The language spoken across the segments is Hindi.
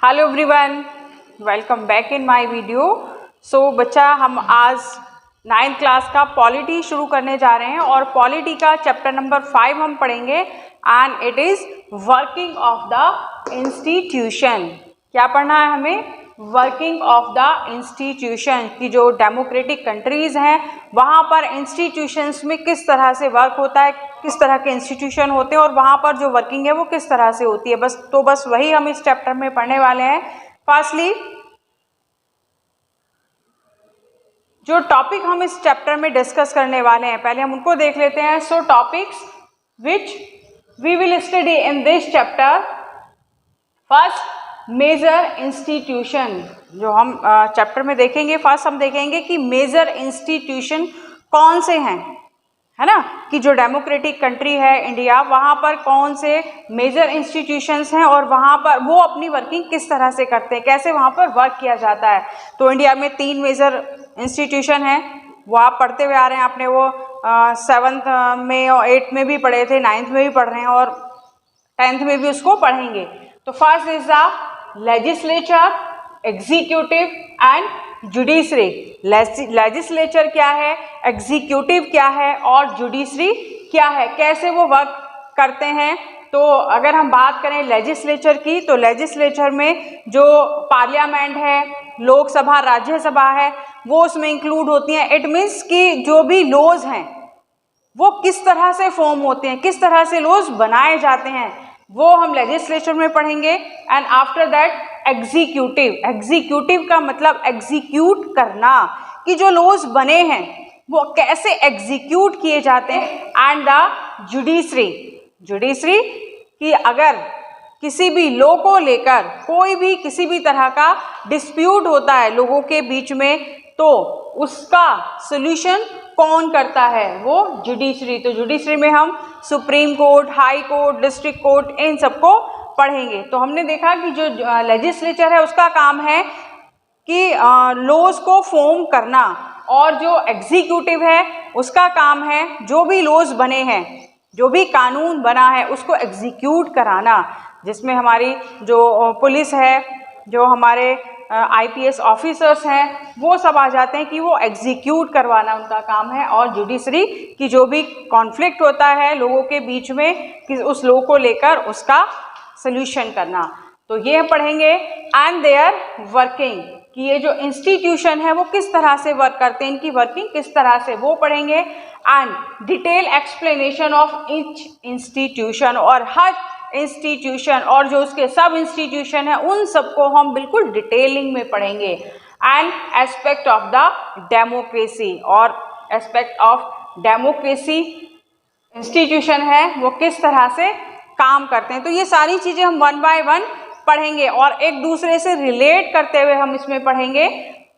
Hello everyone, welcome back in my video. So बच्चा, हम आज 9th क्लास का पॉलिटी शुरू करने जा रहे हैं और पॉलिटी का चैप्टर नंबर 5 हम पढ़ेंगे and it is working of the institution. क्या पढ़ना है हमें? वर्किंग ऑफ द इंस्टीट्यूशन की जो डेमोक्रेटिक कंट्रीज़ हैं वहाँ पर इंस्टीट्यूशंस में किस तरह से वर्क होता है, किस तरह के इंस्टीट्यूशन होते हैं और वहाँ पर जो वर्किंग है वो किस तरह से होती है। बस वही हम इस चैप्टर में पढ़ने वाले हैं। फर्स्टली जो टॉपिक हम इस चैप्टर में डिस्कस करने वाले हैं पहले हम उनको देख लेते हैं। So topics which we will study in this chapter. First, major institution. जो हम चैप्टर में देखेंगे, फर्स्ट हम देखेंगे कि मेजर इंस्टीट्यूशन कौन से हैं, है ना, कि जो डेमोक्रेटिक कंट्री है इंडिया, वहाँ पर कौन से मेजर इंस्टीट्यूशंस हैं और वहाँ पर वो अपनी वर्किंग किस तरह से करते हैं, कैसे वहाँ पर वर्क किया जाता है। तो इंडिया में 3 मेजर इंस्टीट्यूशन हैं, वो आप पढ़ते हुए आ रहे हैं। आपने वो 7th में और 8th में भी पढ़े थे, 9th में भी पढ़ रहे हैं और 10th में भी उसको पढ़ेंगे। तो first is the legislature, executive and judiciary. Legislature क्या है, एग्जीक्यूटिव क्या है और जुडिशरी क्या है, कैसे वो वर्क करते हैं। तो अगर हम बात करें लेजिस्लेचर की, तो लेजिस्लेचर में जो पार्लियामेंट है, लोकसभा, राज्यसभा है, वो उसमें इंक्लूड होती हैं। इट मीन्स कि जो भी लॉज हैं वो किस तरह से फॉर्म होते हैं, किस तरह से लॉज बनाए जाते हैं, वो हम लेजिस्लेचर में पढ़ेंगे। And after that executive. Executive का मतलब एग्जीक्यूट करना, कि जो लॉज बने हैं वो कैसे एग्जीक्यूट किए जाते हैं। And the judiciary. जुडिशरी कि अगर किसी भी लॉ को लेकर कोई भी किसी भी तरह का डिस्प्यूट होता है लोगों के बीच में, तो उसका सोल्यूशन कौन करता है, वो जुडिशरी। तो जुडिशरी में हम supreme court, high court, district court, इन सबको पढ़ेंगे। तो हमने देखा कि जो लेजिस्लेचर है उसका काम है कि लॉज को फॉर्म करना, और जो एग्जीक्यूटिव है उसका काम है जो भी लॉज बने हैं, जो भी कानून बना है उसको एग्जीक्यूट कराना, जिसमें हमारी जो पुलिस है, जो हमारे IPS ऑफिसर्स हैं, वो सब आ जाते हैं कि वो एग्जीक्यूट करवाना उनका काम है। और जुडिशरी की जो भी कॉन्फ्लिक्ट होता है लोगों के बीच में, कि उस लॉ को लेकर उसका सल्यूशन करना। तो ये पढ़ेंगे। एंड देयर वर्किंग, कि ये जो इंस्टीट्यूशन है वो किस तरह से वर्क करते हैं, इनकी वर्किंग किस तरह से, वो पढ़ेंगे। And detail explanation of each institution, और हर इंस्टीट्यूशन और जो उसके सब इंस्टीट्यूशन है उन सबको हम बिल्कुल डिटेलिंग में पढ़ेंगे। And aspect of the democracy, और एस्पेक्ट ऑफ डेमोक्रेसी इंस्टीट्यूशन है वो किस तरह से काम करते हैं। तो ये सारी चीज़ें हम 1 by 1 पढ़ेंगे और एक दूसरे से रिलेट करते हुए हम इसमें पढ़ेंगे।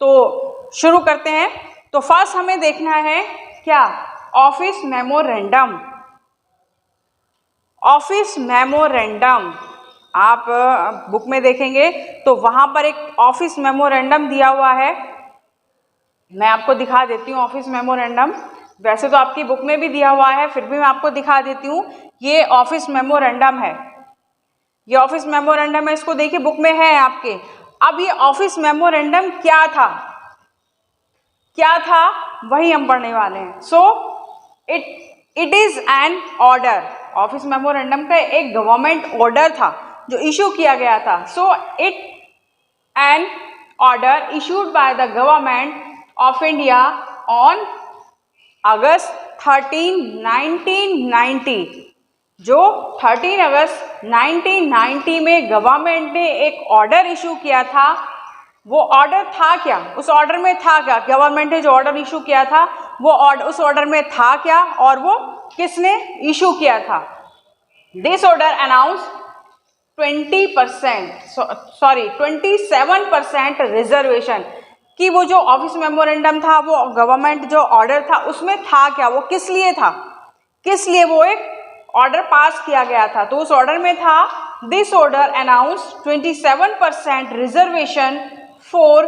तो शुरू करते हैं। तो फर्स्ट हमें देखना है क्या, ऑफिस मेमोरेंडम। ऑफिस मेमोरेंडम आप बुक में देखेंगे तो वहाँ पर एक ऑफिस मेमोरेंडम दिया हुआ है। मैं आपको दिखा देती हूँ ऑफिस मेमोरेंडम। वैसे तो आपकी बुक में भी दिया हुआ है, फिर भी मैं आपको दिखा देती हूँ। ये ऑफिस मेमोरेंडम है, ये ऑफिस मेमोरेंडम है, इसको देखिए बुक में है आपके। अब ये ऑफिस मेमोरेंडम क्या था, क्या था वही हम पढ़ने वाले हैं। So it is an order. Office memorandum का एक गवर्नमेंट ऑर्डर था जो इशू किया गया था। So it an order issued by the government of India on August 13, 1990। जो 13 अगस्त 1990 में गवर्नमेंट ने एक ऑर्डर इशू किया था। वो ऑर्डर था क्या, उस ऑर्डर में था क्या, गवर्नमेंट ने जो ऑर्डर इशू किया था वो उस ऑर्डर में था क्या और वो किसने इशू किया था। दिस ऑर्डर अनाउंस 27% रिजर्वेशन, कि वो जो ऑफिस मेमोरेंडम था, वो गवर्नमेंट जो ऑर्डर था उसमें था क्या, वो किस लिए था, किस लिए वो एक ऑर्डर पास किया गया था। तो उस ऑर्डर में था, this order announce 27% reservation for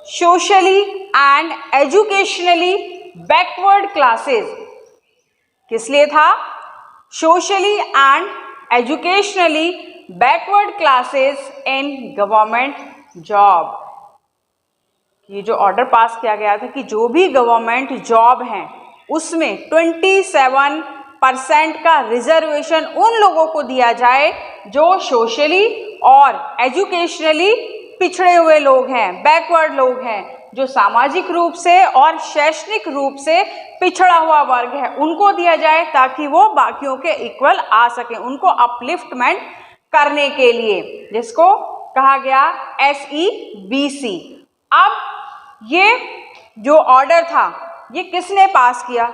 socially and educationally backward classes. किस लिए था, socially and educationally backward classes in government job. ये जो ऑर्डर पास किया गया था कि जो भी गवर्नमेंट जॉब हैं उसमें 27% का रिजर्वेशन उन लोगों को दिया जाए जो सोशली और एजुकेशनली पिछड़े हुए लोग हैं, बैकवर्ड लोग हैं, जो सामाजिक रूप से और शैक्षणिक रूप से पिछड़ा हुआ वर्ग है, उनको दिया जाए ताकि वो बाकियों के इक्वल आ सके, उनको अपलिफ्टमेंट करने के लिए, जिसको कहा गया SEBC। अब ये जो ऑर्डर था ये किसने पास किया?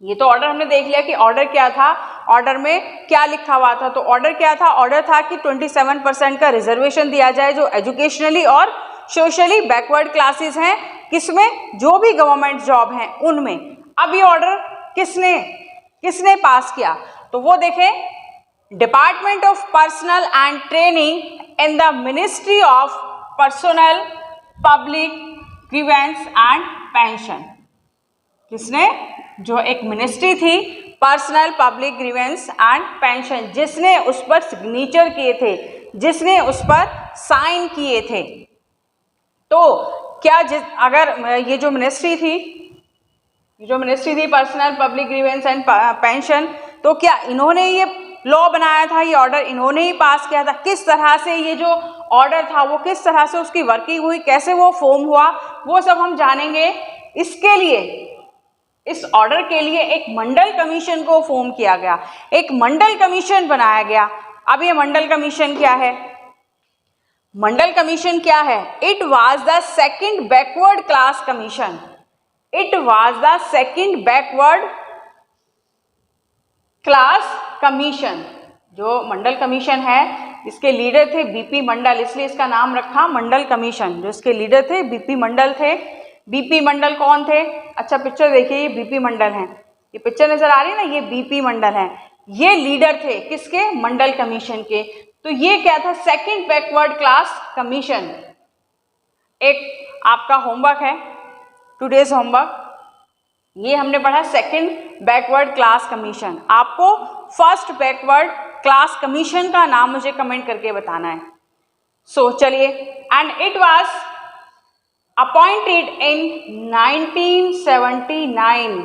ये तो ऑर्डर हमने देख लिया कि ऑर्डर क्या था, ऑर्डर में क्या लिखा हुआ था। तो ऑर्डर क्या था? ऑर्डर था कि 27% का रिजर्वेशन दिया जाए जो एजुकेशनली और सोशली बैकवर्ड क्लासेस हैं, किसमें? जो भी गवर्नमेंट जॉब हैं उनमें। अब ये ऑर्डर किसने पास किया? तो वो देखें, department of personal and training in the ministry of personnel public grievance and pension. किसने? जो एक मिनिस्ट्री थी personnel public grievance and pension, जिसने उस पर सिग्नेचर किए थे, जिसने उस पर साइन किए थे। तो क्या अगर ये जो मिनिस्ट्री थी personnel public grievance and pension, तो क्या इन्होंने ये लॉ बनाया था, ये ऑर्डर इन्होंने ही पास किया था? किस तरह से ये जो ऑर्डर था वो किस तरह से उसकी वर्किंग हुई, कैसे वो फॉर्म हुआ, वो सब हम जानेंगे। इसके लिए, इस ऑर्डर के लिए एक मंडल कमीशन को फॉर्म किया गया, एक मंडल कमीशन बनाया गया। अब ये मंडल कमीशन क्या है? मंडल कमीशन क्या है? It was the second backward class commission. It was the second backward class commission. जो मंडल कमीशन है इसके लीडर थे बीपी मंडल, इसलिए इसका नाम रखा मंडल कमीशन। जो इसके लीडर थे बीपी मंडल थे। बीपी मंडल कौन थे? अच्छा पिक्चर देखिए, ये बीपी मंडल हैं, ये पिक्चर नजर आ रही है ना, ये बीपी मंडल हैं। ये लीडर थे किसके? मंडल कमीशन के। तो ये क्या था? Second backward class commission. एक आपका होमवर्क है, टुडेज होमवर्क, ये हमने पढ़ा सेकंड बैकवर्ड क्लास कमीशन। आपको फर्स्ट बैकवर्ड क्लास कमीशन का नाम मुझे कमेंट करके बताना है। सो चलिए, and it was appointed in 1979।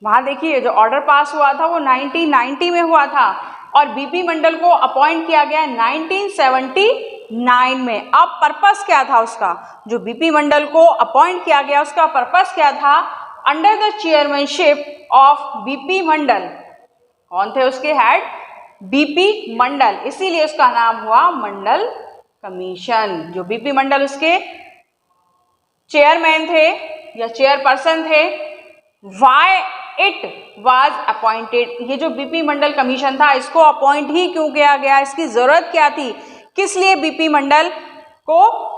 वहां देखिए जो ऑर्डर पास हुआ था वो 1990 में हुआ था और बीपी मंडल को अपॉइंट किया गया 1979 में। अब पर्पस क्या था उसका? जो बीपी मंडल को अपॉइंट किया गया उसका पर्पस क्या था? Under the chairmanship of B P Mandal. कौन थे उसके हेड? बीपी मंडल, इसीलिए उसका नाम हुआ मंडल कमीशन। जो बीपी मंडल उसके चेयरमैन थे या चेयरपर्सन थे। वाई इट वाज अपॉइंटेड, ये जो बीपी मंडल कमीशन था इसको अपॉइंट ही क्यों किया गया? इसकी जरूरत क्या थी? किस लिए बीपी मंडल को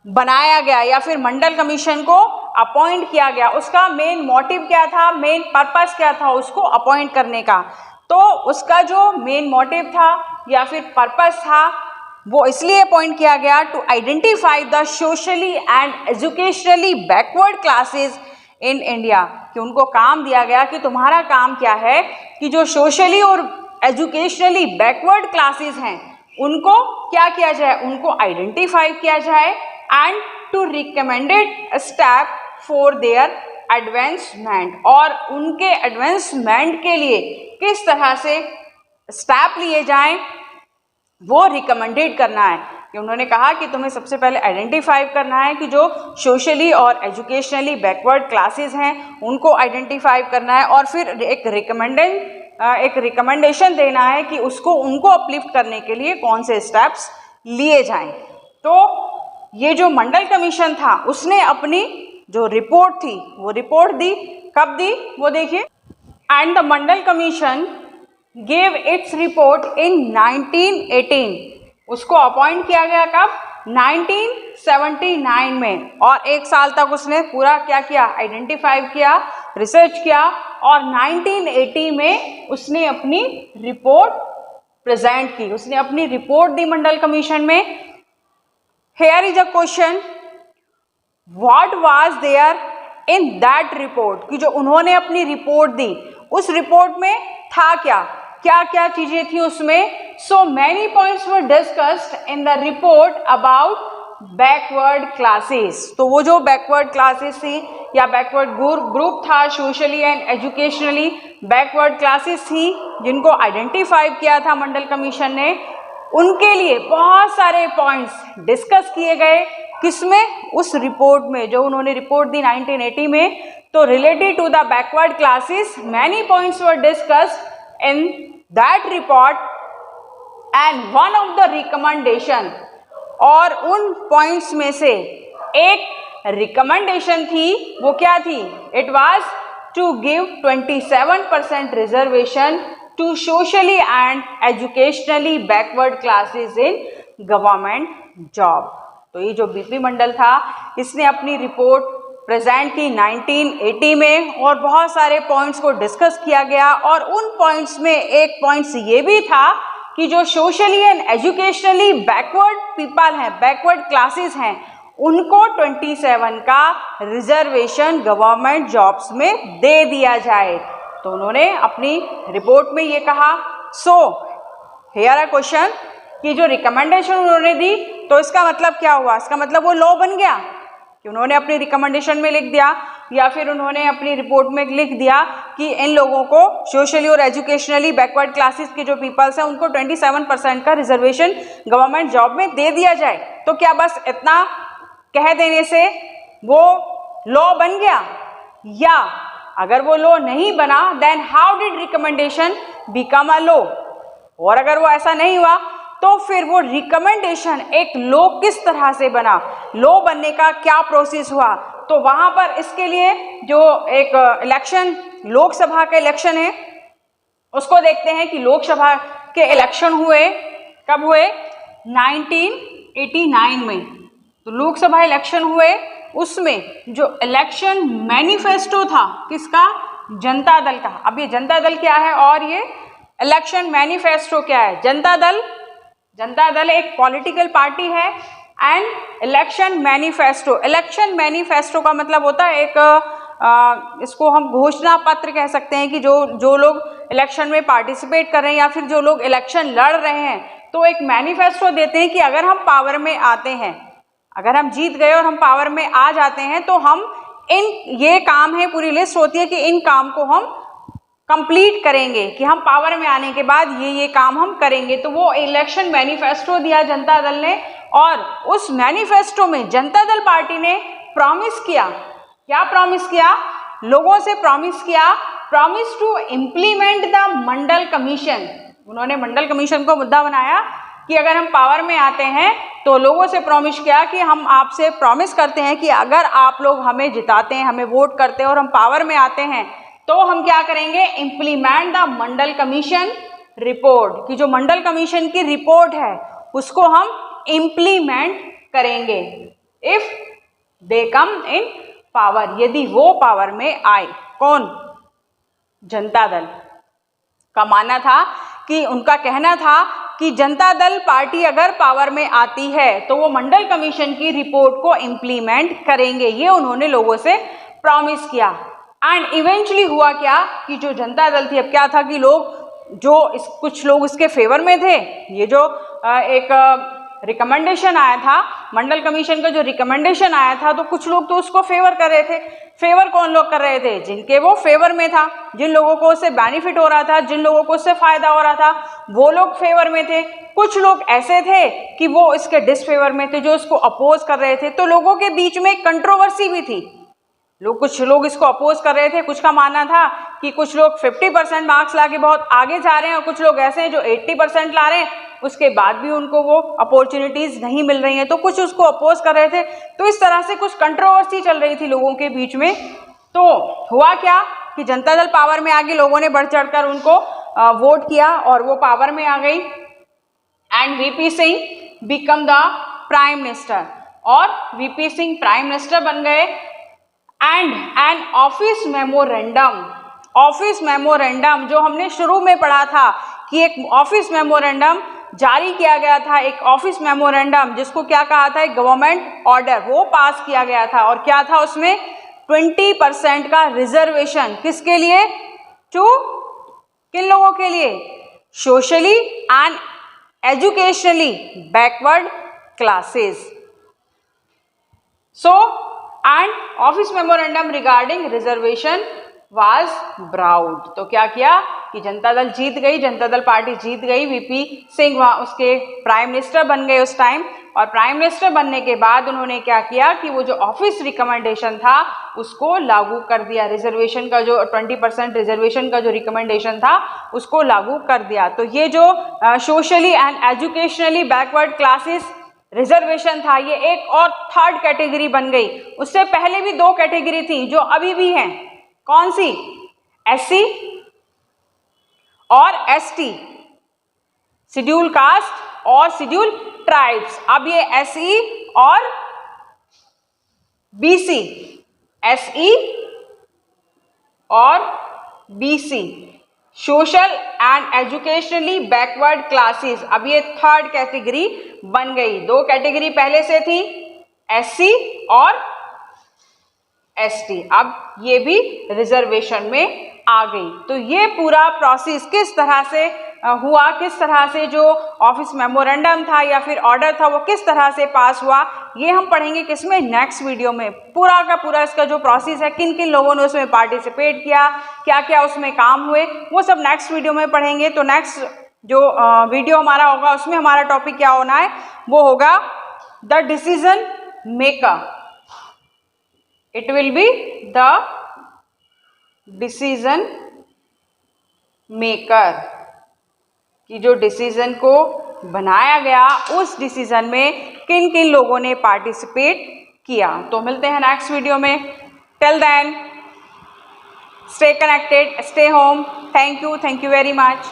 बनाया गया या फिर मंडल कमीशन को अपॉइंट किया गया? उसका मेन मोटिव क्या था, मेन पर्पस क्या था उसको अपॉइंट करने का? तो उसका जो मेन मोटिव था या फिर पर्पस था वो इसलिए अपॉइंट किया गया to identify the socially and educationally backward classes in India, कि उनको काम दिया गया कि तुम्हारा काम क्या है कि जो सोशली और एजुकेशनली बैकवर्ड क्लासेस हैं उनको क्या किया जाए, उनको आइडेंटिफाई किया जाए and to recommended step for their advancement, और उनके एडवांसमेंट के लिए किस तरह से स्टेप लिए जाएं वो रिकमेंडेड करना है। कि उन्होंने कहा कि तुम्हें सबसे पहले आइडेंटिफाई करना है कि जो सोशली और एजुकेशनली बैकवर्ड क्लासेस हैं उनको आइडेंटिफाई करना है और फिर एक रिकमेंडेशन देना है कि उनको अपलिफ्ट करने के लिए कौन से स्टेप्स लिए जाएं। तो ये जो मंडल कमीशन था उसने अपनी जो रिपोर्ट थी वो रिपोर्ट दी। कब दी वो देखिए, and the Mandal commission gave its report इन 1918। उसको अपॉइंट किया गया कब? 1979 में, और एक साल तक उसने पूरा क्या किया? आइडेंटिफाई किया, रिसर्च किया, और 1980 में उसने अपनी रिपोर्ट प्रेजेंट की, उसने अपनी रिपोर्ट दी मंडल कमीशन में। Here is a question, what was there in that report, कि जो उन्होंने अपनी रिपोर्ट दी उस रिपोर्ट में था क्या क्या क्या चीजें थी उसमें? So many points were discussed in the report about backward classes. तो वो जो बैकवर्ड क्लासेस थी या बैकवर्ड ग्रुप था, socially and educationally backward classes थी, जिनको आइडेंटिफाई किया था मंडल कमीशन ने, उनके लिए बहुत सारे पॉइंट्स डिस्कस किए गए। किसमें? उस रिपोर्ट में, जो उन्होंने रिपोर्ट दी 1980 में। तो related to the backward classes many points were discussed in that report and one of the recommendation, और उन पॉइंट्स में से एक रिकमेंडेशन थी, वो क्या थी? It was to give 27% reservation to socially and educationally backward classes in government job. तो ये जो बीपी मंडल था, इसने अपनी रिपोर्ट प्रेजेंट की 1980 में, और बहुत सारे पॉइंट्स को डिस्कस किया गया, और उन पॉइंट्स में एक पॉइंट्स ये भी था कि जो socially and educationally backward people हैं, बैकवर्ड क्लासेस हैं, उनको 27 का रिजर्वेशन गवर्नमेंट जॉब्स में दे दिया जाए। तो उन्होंने अपनी रिपोर्ट में ये कहा। सो हियर अ क्वेश्चन कि जो रिकमेंडेशन उन्होंने दी, तो इसका मतलब क्या हुआ? इसका मतलब वो लॉ बन गया कि उन्होंने अपनी रिकमेंडेशन में लिख दिया, या फिर उन्होंने अपनी रिपोर्ट में लिख दिया कि इन लोगों को सोशली और एजुकेशनली बैकवर्ड क्लासेस के जो पीपल्स हैं, उनको 27% का रिजर्वेशन गवर्नमेंट जॉब में दे दिया जाए। तो क्या बस इतना कह देने से वो लॉ बन गया? या अगर वो लॉ नहीं बना, then how did recommendation become a law? और अगर वो ऐसा नहीं हुआ, तो फिर वो रिकमेंडेशन एक लॉ किस तरह से बना? लॉ बनने का क्या प्रोसेस हुआ? तो वहां पर इसके लिए जो एक इलेक्शन, लोकसभा का इलेक्शन है, उसको देखते हैं कि लोकसभा के इलेक्शन हुए कब हुए? 1989 में। तो लोकसभा इलेक्शन हुए, उसमें जो इलेक्शन मैनिफेस्टो था किसका? जनता दल का। अब ये जनता दल क्या है और ये इलेक्शन मैनिफेस्टो क्या है? जनता दल एक पॉलिटिकल पार्टी है, एंड इलेक्शन मैनिफेस्टो का मतलब होता है एक इसको हम घोषणा पत्र कह सकते हैं कि जो लोग इलेक्शन में पार्टिसिपेट कर रहे हैं या फिर जो लोग इलेक्शन लड़ रहे हैं, तो एक मैनिफेस्टो देते हैं कि अगर हम पावर में आते हैं, अगर हम जीत गए और हम पावर में आ जाते हैं, तो हम ये काम है, पूरी लिस्ट होती है कि इन काम को हम कंप्लीट करेंगे, कि हम पावर में आने के बाद ये काम हम करेंगे। तो वो इलेक्शन मैनिफेस्टो दिया जनता दल ने, और उस मैनिफेस्टो में जनता दल पार्टी ने प्रॉमिस किया। क्या प्रॉमिस किया? लोगों से promise to implement the Mandal commission. उन्होंने मंडल कमीशन को मुद्दा बनाया कि अगर हम पावर में आते हैं, तो लोगों से प्रॉमिस किया कि हम आपसे प्रॉमिस करते हैं कि अगर आप लोग हमें जिताते हैं, हमें वोट करते हैं और हम पावर में आते हैं, तो हम क्या करेंगे? Implement the Mandal commission report, कि जो मंडल कमीशन की रिपोर्ट है उसको हम इम्प्लीमेंट करेंगे if they come in power, यदि वो पावर में आए। कौन? जनता दल का मानना था कि, उनका कहना था कि जनता दल पार्टी अगर पावर में आती है तो वो मंडल कमीशन की रिपोर्ट को इम्प्लीमेंट करेंगे। ये उन्होंने लोगों से प्रॉमिस किया। एंड इवेंचुअली हुआ क्या कि जो जनता दल थी, अब क्या था कि कुछ लोग इसके फेवर में थे। ये जो एक रिकमेंडेशन आया था, मंडल कमीशन का जो रिकमेंडेशन आया था, तो कुछ लोग तो उसको फेवर कर रहे थे। फेवर कौन लोग कर रहे थे? जिनके वो फेवर में था, जिन लोगों को उससे बेनिफिट हो रहा था, जिन लोगों को उससे फायदा हो रहा था, वो लोग फेवर में थे। कुछ लोग ऐसे थे कि वो इसके डिसफेवर में थे, जो इसको अपोज कर रहे थे। तो लोगों के बीच में कंट्रोवर्सी भी थी। कुछ लोग इसको अपोज कर रहे थे। कुछ का मानना था कि कुछ लोग 50% मार्क्स लाके बहुत आगे जा रहे हैं, और कुछ लोग ऐसे हैं जो 80% ला रहे हैं, उसके बाद भी उनको वो अपॉर्चुनिटीज नहीं मिल रही हैं, तो कुछ उसको अपोज कर रहे थे। तो इस तरह से कुछ कंट्रोवर्सी चल रही थी लोगों के बीच में। तो हुआ क्या कि जनता दल पावर में आ गई, लोगों ने बढ़ चढ़कर उनको वोट किया और वो पावर में आ गई, and VP Singh become the prime minister, और वीपी सिंह प्राइम मिनिस्टर बन गए। एंड एन ऑफिस मेमोरेंडम जो हमने शुरू में पढ़ा था कि एक ऑफिस मेमोरेंडम जारी किया गया था, एक ऑफिस मेमोरेंडम जिसको क्या कहा था? एक गवर्नमेंट ऑर्डर, वो पास किया गया था। और क्या था उसमें? 20% का रिजर्वेशन। किसके लिए? किन लोगों के लिए? Socially and educationally backward classes. So, and office memorandum regarding reservation was brought. तो क्या किया कि जनता दल जीत गई, जनता दल पार्टी जीत गई, वीपी सिंह वहाँ उसके प्राइम मिनिस्टर बन गए उस टाइम, और प्राइम मिनिस्टर बनने के बाद उन्होंने क्या किया कि वो जो ऑफिस रिकमेंडेशन था उसको लागू कर दिया, रिजर्वेशन का जो 20% रिजर्वेशन का जो रिकमेंडेशन था उसको लागू कर दिया। तो ये जो socially and educationally backward classes reservation था ये एक और थर्ड कैटेगरी बन गई। उससे पहले भी दो कैटेगरी थी जो अभी भी हैं, कौन सी? एससी और एसटी, शेड्यूल कास्ट और शेड्यूल ट्राइब्स। अब ये एसई और बीसी, एसई और BC, social and educationally backward classes, अब ये थर्ड कैटेगरी बन गई। दो कैटेगरी पहले से थी, एससी और एसटी, अब ये भी रिजर्वेशन में आ गई। तो ये पूरा प्रोसेस किस तरह से हुआ, किस तरह से जो ऑफिस मेमोरेंडम था या फिर ऑर्डर था वो किस तरह से पास हुआ, ये हम पढ़ेंगे किसमें? नेक्स्ट वीडियो में। पूरा का पूरा इसका जो प्रोसेस है, किन किन लोगों ने उसमें पार्टिसिपेट किया, क्या क्या उसमें काम हुए, वो सब नेक्स्ट वीडियो में पढ़ेंगे। तो नेक्स्ट जो वीडियो हमारा होगा उसमें हमारा टॉपिक क्या होना है? वो होगा the decision maker. It will be the decision maker, कि जो डिसीजन को बनाया गया उस डिसीजन में किन किन लोगों ने पार्टिसिपेट किया। तो मिलते हैं नेक्स्ट वीडियो में। Till then stay connected, stay home. Thank you very much.